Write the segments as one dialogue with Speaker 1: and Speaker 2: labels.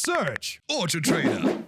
Speaker 1: Search AutoTrader.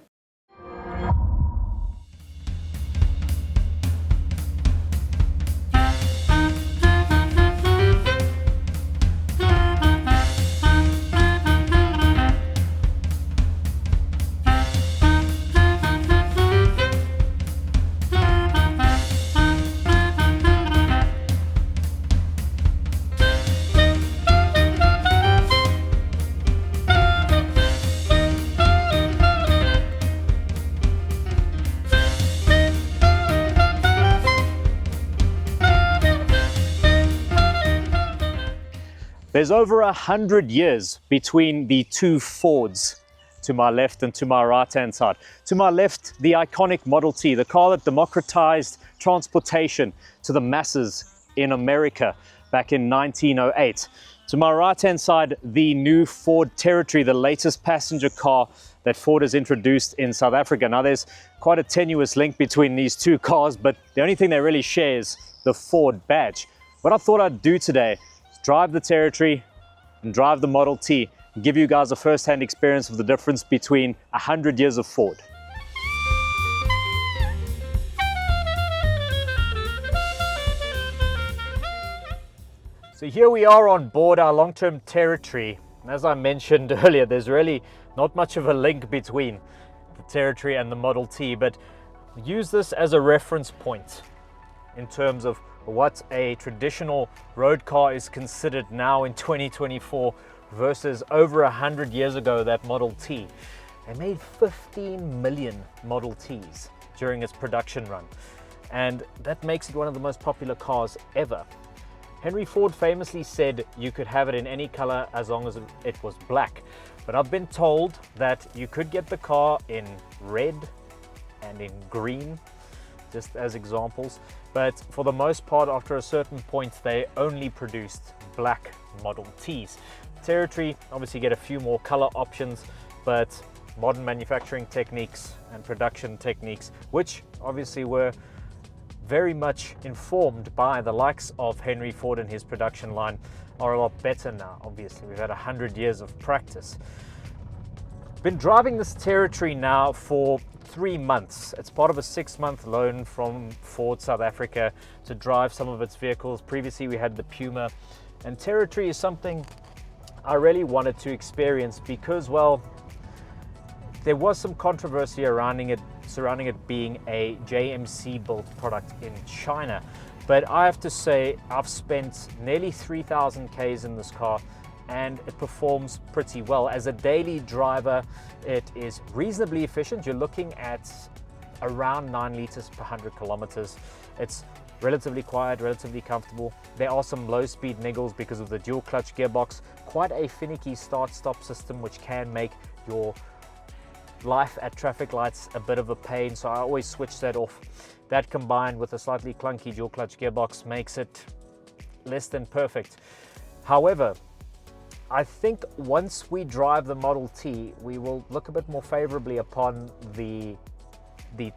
Speaker 2: There's over 100 years between the two Fords to my left and to my right-hand side. To my left, the iconic Model T, the car that democratized transportation to the masses in America back in 1908. To my right-hand side, the new Ford Territory, the latest passenger car that Ford has introduced in South Africa. Now, there's quite a tenuous link between these two cars, but the only thing they really share is the Ford badge. What I thought I'd do today, drive the Territory and drive the Model T and give you guys a first-hand experience of the difference between 100 years of Ford. So here we are on board our long-term Territory. And as I mentioned earlier, there's really not much of a link between the Territory and the Model T, but use this as a reference point in terms of what a traditional road car is considered now in 2024 versus over 100 years ago, that Model T. They made 15 million Model Ts during its production run, and that makes it one of the most popular cars ever. Henry Ford famously said you could have it in any color as long as it was black, but I've been told that you could get the car in red and in green, just as examples. But for the most part, after a certain point, they only produced black Model Ts. Territory, obviously get a few more color options, but modern manufacturing techniques and production techniques, which obviously were very much informed by the likes of Henry Ford and his production line, are a lot better now. Obviously, we've had 100 years of practice. Been driving this Territory now for 3 months. It's part of a 6-month loan from Ford South Africa to drive some of its vehicles. Previously we had the Puma, and Territory is something I really wanted to experience because, well, there was some controversy surrounding it being a JMC built product in China. But I have to say, I've spent nearly 3,000 Ks in this car, and it performs pretty well. As a daily driver, it is reasonably efficient. You're looking at around 9 liters per 100 kilometers. It's relatively quiet, relatively comfortable. There are some low speed niggles because of the dual clutch gearbox, quite a finicky start-stop system, which can make your life at traffic lights a bit of a pain, so I always switch that off. That combined with a slightly clunky dual clutch gearbox makes it less than perfect. However, I think once we drive the Model T, we will look a bit more favorably upon the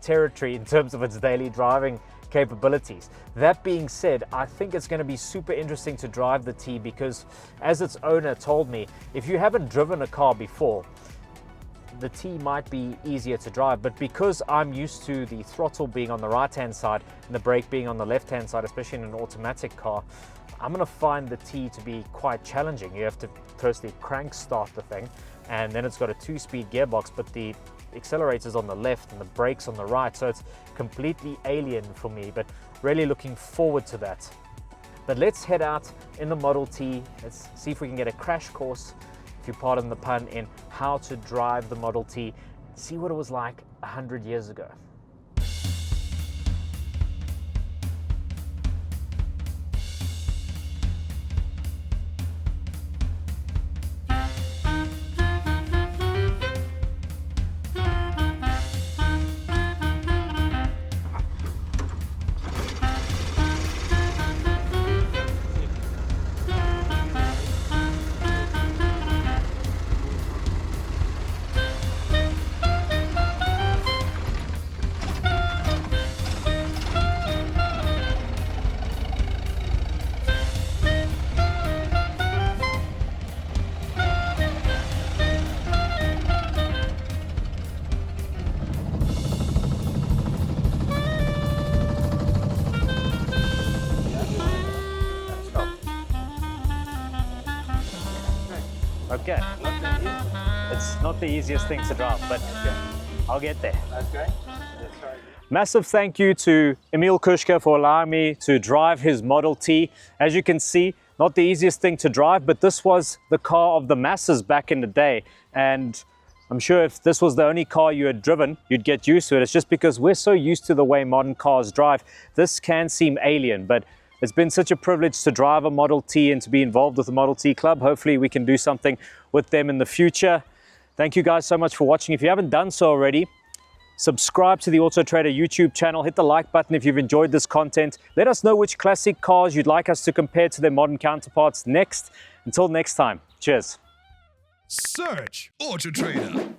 Speaker 2: Territory in terms of its daily driving capabilities. That being said, I think it's going to be super interesting to drive the T because, as its owner told me, if you haven't driven a car before, the T might be easier to drive, but because I'm used to the throttle being on the right-hand side and the brake being on the left-hand side, especially in an automatic car, I'm going to find the T to be quite challenging. You have to firstly crank start the thing, and then it's got a 2-speed gearbox, but the accelerator's on the left and the brakes on the right, so it's completely alien for me, but really looking forward to that. But let's head out in the Model T. Let's see if we can get a crash course, if you pardon the pun, in how to drive the Model T, see what it was like 100 years ago. Okay. It's not the easiest thing to drive, but I'll get there.
Speaker 3: Okay.
Speaker 2: Massive thank you to Emil Kushka for allowing me to drive his Model T. As you can see, not the easiest thing to drive, but this was the car of the masses back in the day. And I'm sure if this was the only car you had driven, you'd get used to it. It's just because we're so used to the way modern cars drive, this can seem alien, but it's been such a privilege to drive a Model T and to be involved with the Model T Club. Hopefully we can do something with them in the future. Thank you guys so much for watching. If you haven't done so already, subscribe to the AutoTrader YouTube channel. Hit the like button if you've enjoyed this content. Let us know which classic cars you'd like us to compare to their modern counterparts next. Until next time, cheers.
Speaker 1: Search AutoTrader.